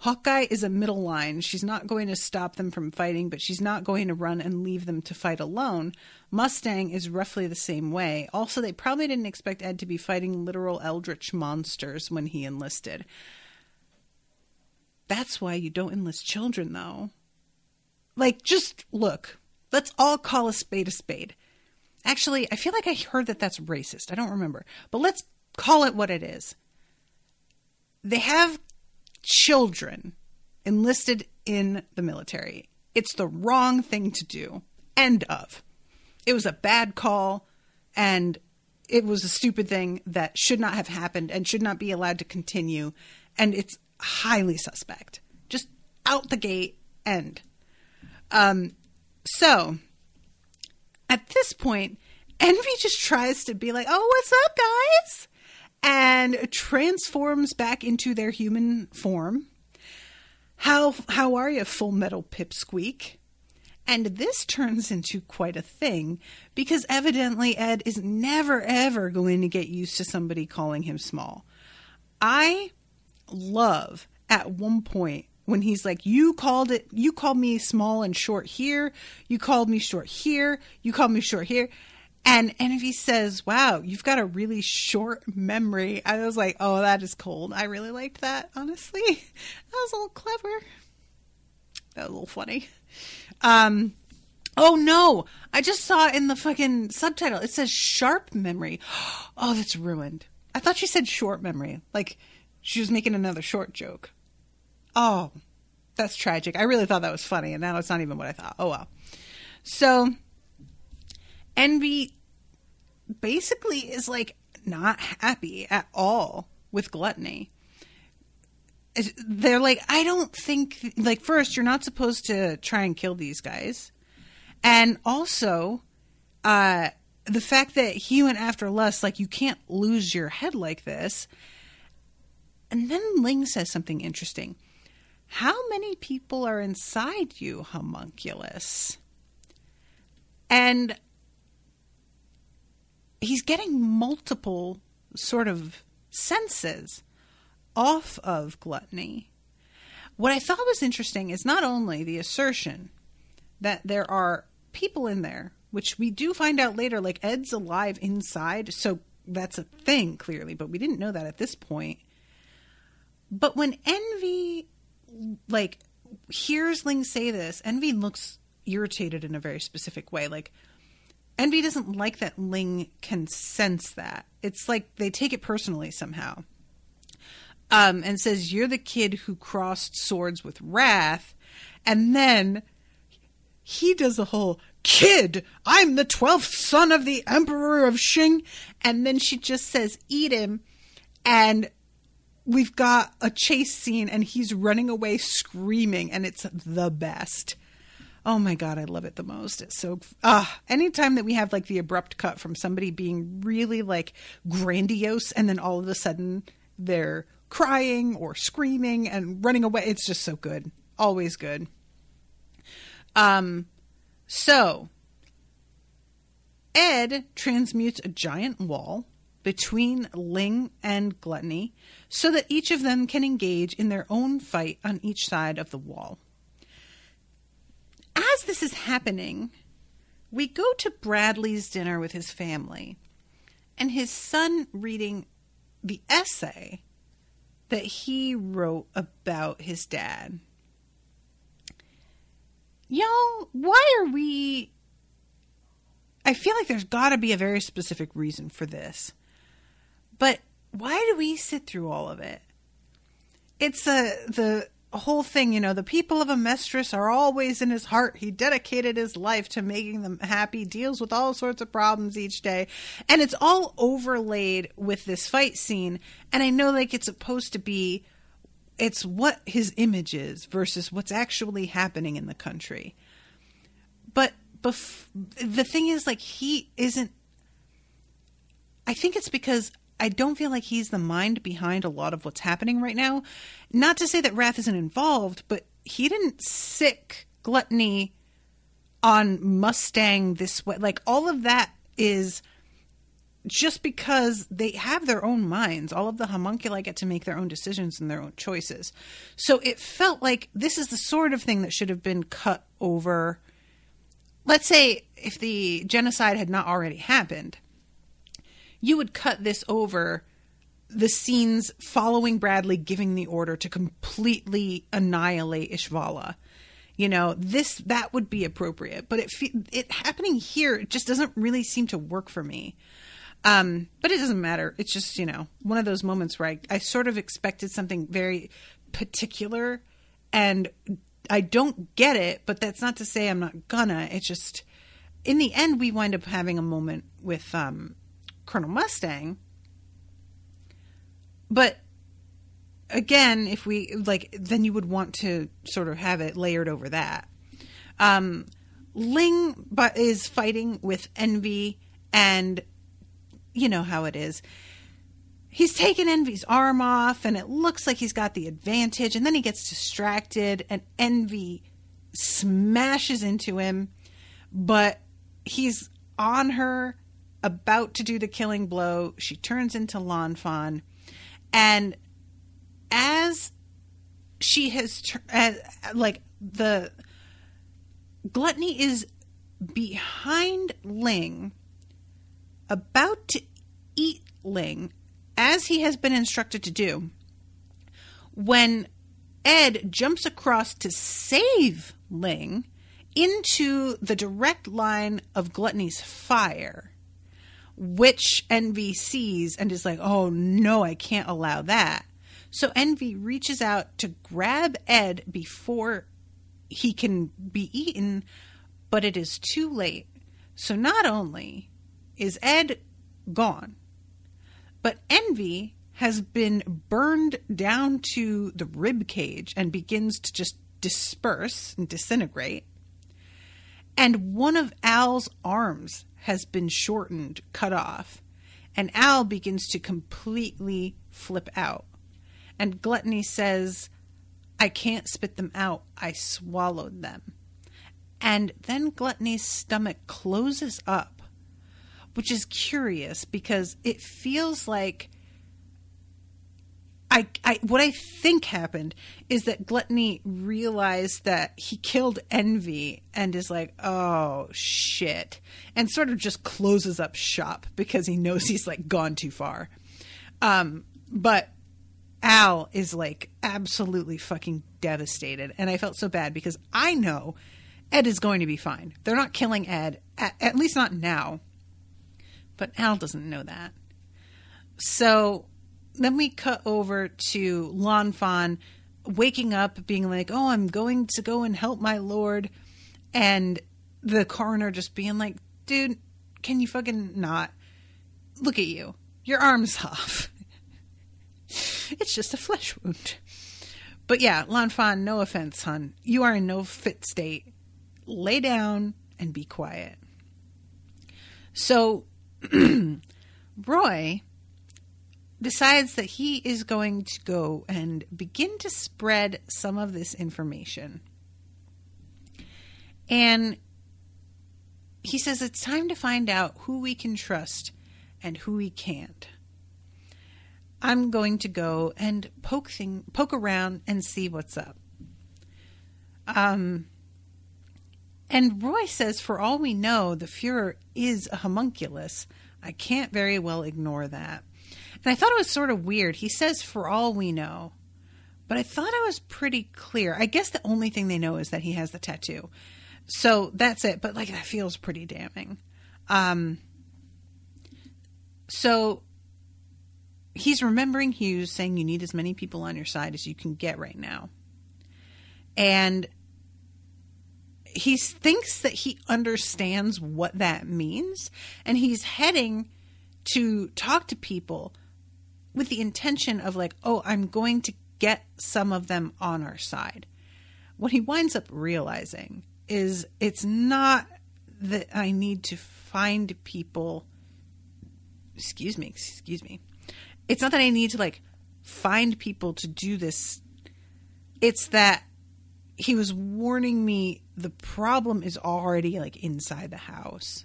Hawkeye is a middle line. She's not going to stop them from fighting, but she's not going to run and leave them to fight alone. Mustang is roughly the same way. Also, they probably didn't expect Ed to be fighting literal eldritch monsters when he enlisted. That's why you don't enlist children, though. Like, just look. Let's all call a spade a spade. Actually, I feel like I heard that that's racist. I don't remember. But let's call it what it is. They have children enlisted in the military. It's the wrong thing to do. End of. It was a bad call, and it was a stupid thing that should not have happened and should not be allowed to continue, and it's highly suspect. Just out the gate, end. So, at this point, Envy just tries to be like, oh, what's up, guys? And transforms back into their human form. How are you, Fullmetal Pipsqueak? And this turns into quite a thing because evidently Ed is never, ever going to get used to somebody calling him small. I love at one point when he's like, you called me small and short here. You called me short here. You called me short here. And Envy says, wow, you've got a really short memory. I was like, oh, that is cold. I really liked that, honestly. That was a little clever. That was a little funny. Oh no, I just saw in the fucking subtitle, it says sharp memory. Oh, that's ruined. I thought she said short memory. Like she was making another short joke. Oh, that's tragic. I really thought that was funny. And now it's not even what I thought. Oh, well. So Envy basically is like not happy at all with Gluttony. They're like, I don't think, like, first, you're not supposed to try and kill these guys. And also, the fact that he went after Lust, like, you can't lose your head like this. And then Ling says something interesting. How many people are inside you, homunculus? And he's getting multiple sort of senses off of Gluttony. what I thought was interesting is not only the assertion that there are people in there, which we do find out later, like Ed's alive inside, so that's a thing clearly, but we didn't know that at this point. But when Envy like hears Ling say this, Envy looks irritated in a very specific way. Like, Envy doesn't like that Ling can sense that. It's like they take it personally somehow. And says, you're the kid who crossed swords with Wrath. And then he does a whole, kid, I'm the 12th son of the Emperor of Xing. And then she just says, eat him. And we've got a chase scene and he's running away screaming, and it's the best. Oh my God, I love it the most. It's so, anytime that we have like the abrupt cut from somebody being really like grandiose and then all of a sudden they're crying or screaming and running away, it's just so good. Always good. So Ed transmutes a giant wall between Ling and Gluttony so that each of them can engage in their own fight on each side of the wall. As this is happening, we go to Bradley's dinner with his family and his son reading the essay that he wrote about his dad. Y'all, why are we... I feel like there's got to be a very specific reason for this. But why do we sit through all of it? It's the whole thing, you know, the people of Amestris are always in his heart. He dedicated his life to making them happy, deals with all sorts of problems each day. And it's all overlaid with this fight scene. And I know like it's supposed to be, it's what his image is versus what's actually happening in the country. But the thing is, like, he isn't, I think it's because I don't feel like he's the mind behind a lot of what's happening right now. Not to say that Wrath isn't involved, but he didn't sick Gluttony on Mustang this way. Like, all of that is just because they have their own minds. All of the homunculi get to make their own decisions and their own choices. So it felt like this is the sort of thing that should have been cut over. Let's say if the genocide had not already happened, you would cut this over the scenes following Bradley giving the order to completely annihilate Ishvala. You know, that would be appropriate. But it happening here, it just doesn't really seem to work for me. But it doesn't matter. It's just, you know, one of those moments where I sort of expected something very particular and I don't get it, but that's not to say I'm not gonna. It's just, in the end, we wind up having a moment with Colonel Mustang. But again, if we, like, then you would want to sort of have it layered over that. Ling is fighting with Envy, and you know how it is. He's taken Envy's arm off, and it looks like he's got the advantage, and then he gets distracted, and Envy smashes into him, but he's on her, about to do the killing blow. She turns into Lan Fan, and as she has, like, the Gluttony is behind Ling, about to eat Ling, as he has been instructed to do, when Ed jumps across to save Ling into the direct line of Gluttony's fire, which Envy sees and is like, oh no, I can't allow that. So Envy reaches out to grab Ed before he can be eaten, but it is too late. So not only is Ed gone, but Envy has been burned down to the rib cage and begins to just disperse and disintegrate. And one of Al's arms has been shortened, cut off. And Al begins to completely flip out. And Gluttony says, I can't spit them out. I swallowed them. And then Gluttony's stomach closes up, which is curious because it feels like what I think happened is that Gluttony realized that he killed Envy and is like, oh shit, and sort of just closes up shop because he knows he's like gone too far. But Al is like absolutely fucking devastated, and I felt so bad because I know Ed is going to be fine. They're not killing Ed, at least not now. But Al doesn't know that. So then we cut over to Lan Fan waking up, being like, oh, I'm going to go and help my lord. And the coroner just being like, dude, can you fucking not? Look at you. Your arm's off. It's just a flesh wound. But yeah, Lan Fan, no offense, hon. You are in no fit state. Lay down and be quiet. So Roy decides that he is going to go and begin to spread some of this information. And he says it's time to find out who we can trust and who we can't. I'm going to go and poke around and see what's up. And Roy says, for all we know, the Fuhrer is a homunculus. I can't very well ignore that. And I thought it was sort of weird. He says, for all we know. But I thought it was pretty clear. I guess the only thing they know is that he has the tattoo. So that's it. But like, that feels pretty damning. So he's remembering Hughes saying you need as many people on your side as you can get right now. And he thinks that he understands what that means. And he's heading to talk to people with the intention of like, oh, I'm going to get some of them on our side. What he winds up realizing is it's not that I need to find people. Excuse me. It's not that I need to like find people to do this. It's that he was warning me the problem is already like inside the house.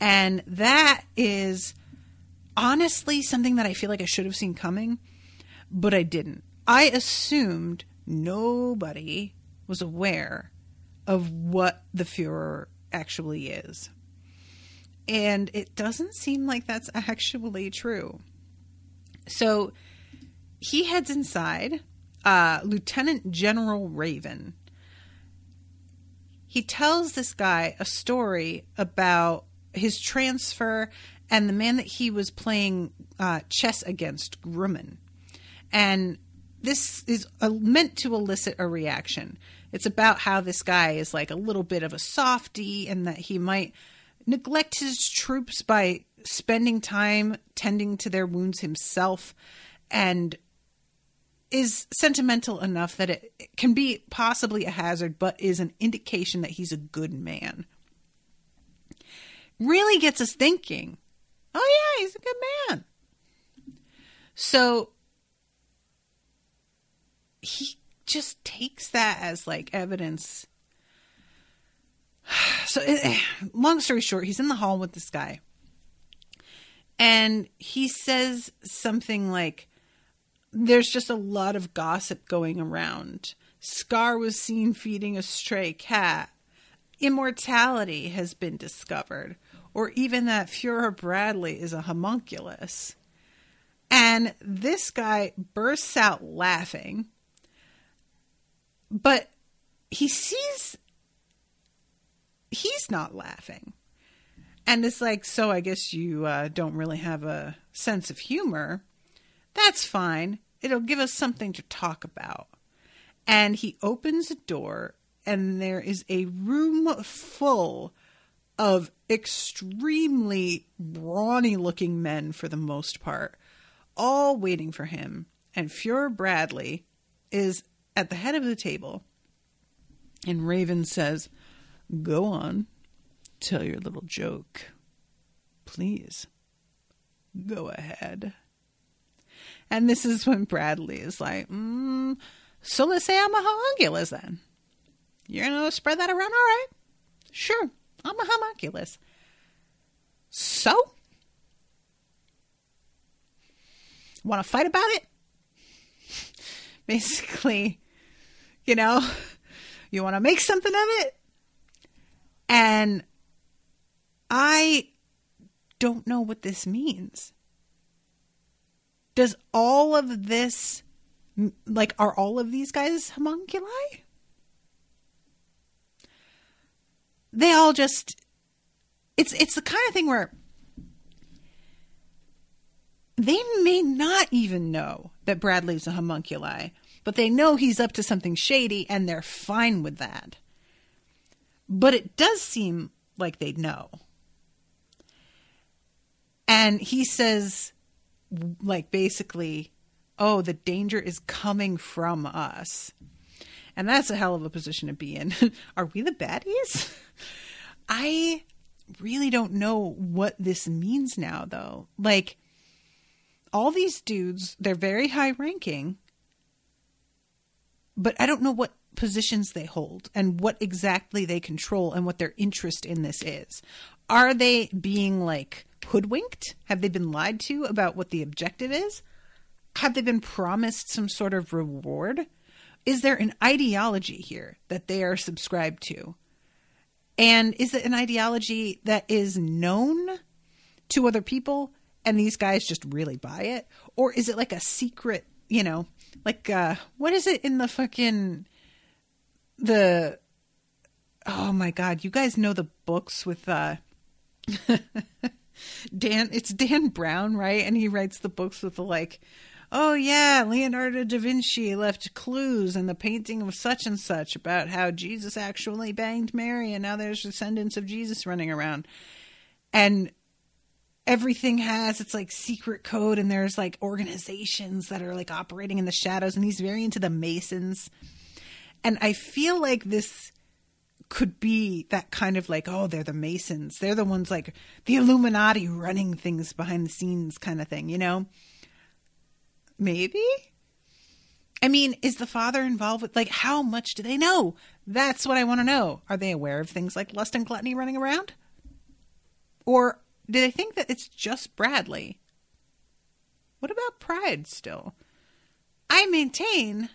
And that is honestly something that I feel like I should have seen coming, but I didn't. I assumed nobody was aware of what the Fuhrer actually is. And it doesn't seem like that's actually true. So he heads inside. Lieutenant General Raven. He tells this guy a story about his transfer and the man that he was playing chess against, Grumman. And this is meant to elicit a reaction. It's about how this guy is like a little bit of a softie and that he might neglect his troops by spending time tending to their wounds himself, and is sentimental enough that it can be possibly a hazard, but is an indication that he's a good man. Really gets us thinking, oh yeah, he's a good man. So he just takes that as like evidence. So long story short, he's in the hall with this guy. And he says something like, there's just a lot of gossip going around. Scar was seen feeding a stray cat. Immortality has been discovered. Or even that Fuhrer Bradley is a homunculus. And this guy bursts out laughing. But he sees he's not laughing. And it's like, so I guess you don't really have a sense of humor. That's fine. It'll give us something to talk about. And he opens a door, and there is a room full of extremely brawny-looking men, for the most part, all waiting for him. And Fuhrer Bradley is at the head of the table. And Raven says, go on, tell your little joke. Please, go ahead. And this is when Bradley is like, so let's say I'm a homunculus then. You're going to spread that around? All right. Sure, I'm a homunculus. So? Want to fight about it? basically, you know, you want to make something of it. And I don't know what this means. Does all of this, like, are all of these guys homunculi? They all just, it's the kind of thing where they may not even know that Bradley's a homunculi, but they know he's up to something shady and they're fine with that. But it does seem like they know. And he says, like, basically, oh, the danger is coming from us. And that's a hell of a position to be in. Are we the baddies? I really don't know what this means now, though. Like, all these dudes, they're very high ranking, but I don't know what positions they hold and what exactly they control and what their interest in this is. Are they being, like, hoodwinked? Have they been lied to about what the objective is? Have they been promised some sort of reward? Is there an ideology here that they are subscribed to? And is it an ideology that is known to other people and these guys just really buy it? Or is it like a secret, you know, like, what is it in the fucking, oh my God, you guys know the books with, it's Dan Brown, right? And he writes the books with the, like, oh yeah, Leonardo da Vinci left clues in the painting of such and such about how Jesus actually banged Mary and now there's descendants of Jesus running around. And everything has its, like, secret code, and there's, like, organizations that are, like, operating in the shadows, and he's very into the Masons. And I feel like this could be that kind of, like, oh, they're the Masons. They're the ones, like, the Illuminati running things behind the scenes kind of thing, you know? Maybe? I mean, is the father involved with, like, how much do they know? That's what I want to know. Are they aware of things like lust and gluttony running around? Or do they think that it's just Bradley? What about Pride still? I maintain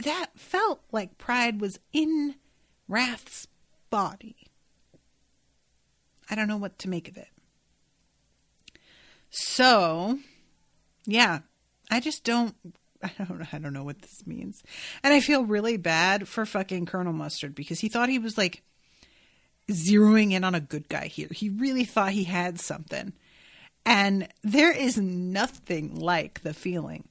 that felt like Pride was in Wrath's body. I don't know what to make of it. So, yeah, I don't know what this means. And I feel really bad for fucking Colonel Mustard because he thought he was, like, zeroing in on a good guy here. He really thought he had something. And there is nothing like the feeling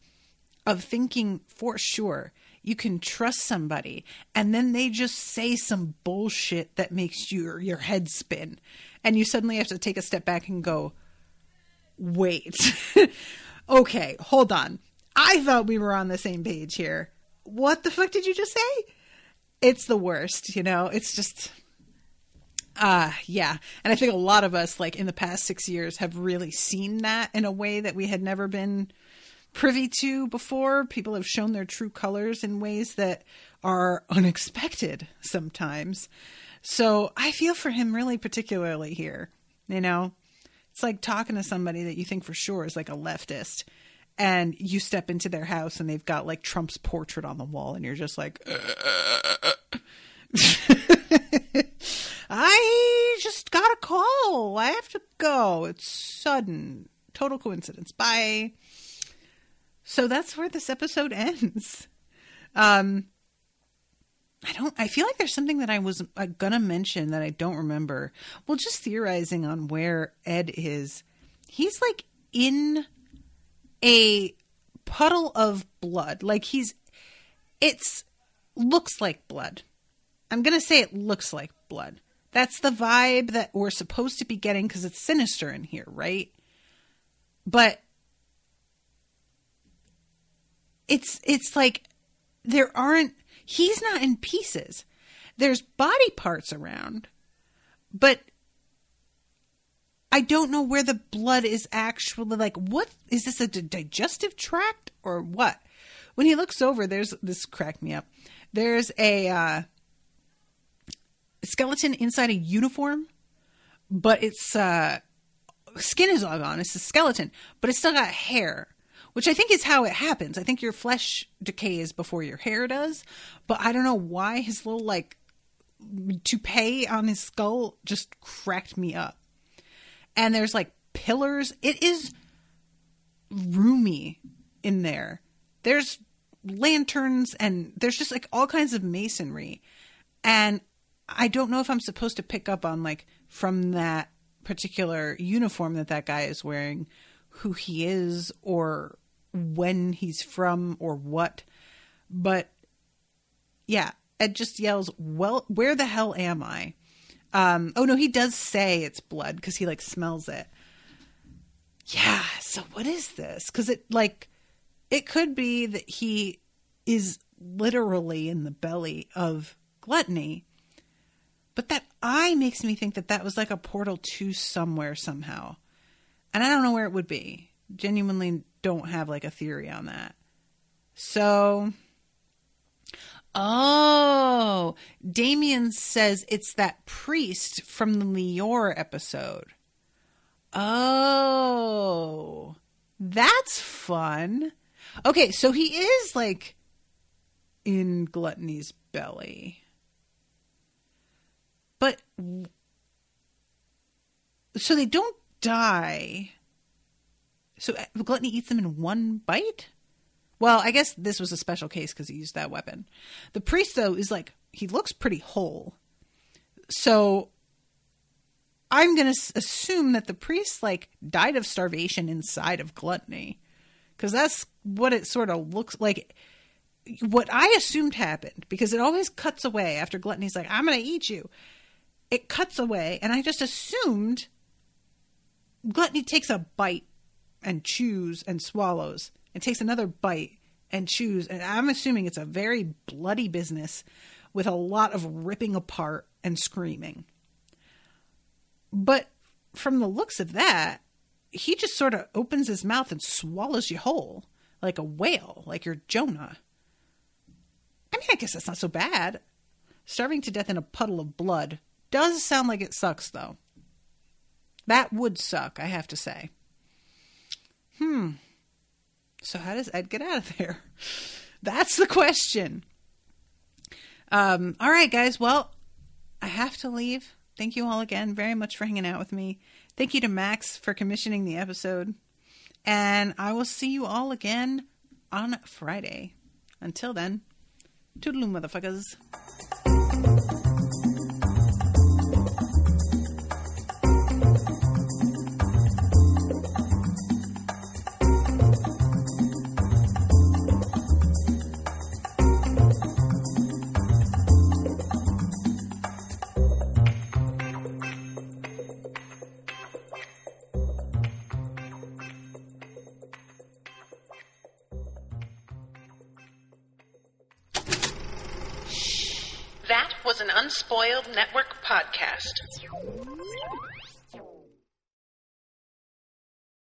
of thinking for sure you can trust somebody and then they just say some bullshit that makes your head spin. And you suddenly have to take a step back and go, wait, okay, hold on. I thought we were on the same page here. What the fuck did you just say? It's the worst, you know? It's just, yeah. And I think a lot of us, like, in the past 6 years have really seen that in a way that we had never been privy to before. People have shown their true colors in ways that are unexpected sometimes. So I feel for him really particularly here, you know? It's like talking to somebody that you think for sure is, like, a leftist, and you step into their house and they've got, like, Trump's portrait on the wall and you're just like, I just got a call. I have to go. It's sudden. Total coincidence. Bye. So that's where this episode ends. I feel like there's something that I was gonna mention that I don't remember. Well, just theorizing on where Ed is. He's, like, in a puddle of blood. Like, looks like blood. I'm gonna say it looks like blood. That's the vibe that we're supposed to be getting because it's sinister in here, right? But it's like he's not in pieces. There's body parts around, but I don't know where the blood is actually, like, what is this, a digestive tract or what? When he looks over, this cracked me up. There's a skeleton inside a uniform, but its skin is all gone. It's a skeleton, but it's still got hair, which I think is how it happens. I think your flesh decays before your hair does, but I don't know why his little like toupee on his skull just cracked me up. And there's like pillars. It is roomy in there. There's lanterns and there's just like all kinds of masonry. And I don't know if I'm supposed to pick up on like from that particular uniform that guy is wearing who he is or when he's from or what. But yeah, Ed just yells, well, where the hell am I? Oh no, he does say it's blood because he like smells it. Yeah, so what is this? Because it could be that he is literally in the belly of Gluttony, but that eye makes me think that was like a portal to somewhere somehow, and I don't know where it would be. Genuinely don't have like a theory on that. So, oh, Damien says it's that priest from the Lior episode. Oh, that's fun. Okay, so he is like in Gluttony's belly. But so they don't die. So Gluttony eats them in one bite? Well, I guess this was a special case because he used that weapon. The priest, though, is like, he looks pretty whole. So I'm going to assume that the priest like died of starvation inside of Gluttony. Because that's what it sort of looks like. What I assumed happened, because it always cuts away after Gluttony's like, I'm going to eat you. It cuts away, and I just assumed Gluttony takes a bite and chews and swallows, and takes another bite and chews. And I'm assuming it's a very bloody business with a lot of ripping apart and screaming. But from the looks of that, he just sort of opens his mouth and swallows you whole, like a whale, like you're Jonah. I mean, I guess that's not so bad. Starving to death in a puddle of blood does sound like it sucks, though. That would suck, I have to say. So how does Ed get out of there? That's the question. All right, guys. Well, I have to leave. Thank you all again very much for hanging out with me. Thank you to Max for commissioning the episode. And I will see you all again on Friday. Until then, toodaloo, motherfuckers. That was an Unspoiled Network podcast.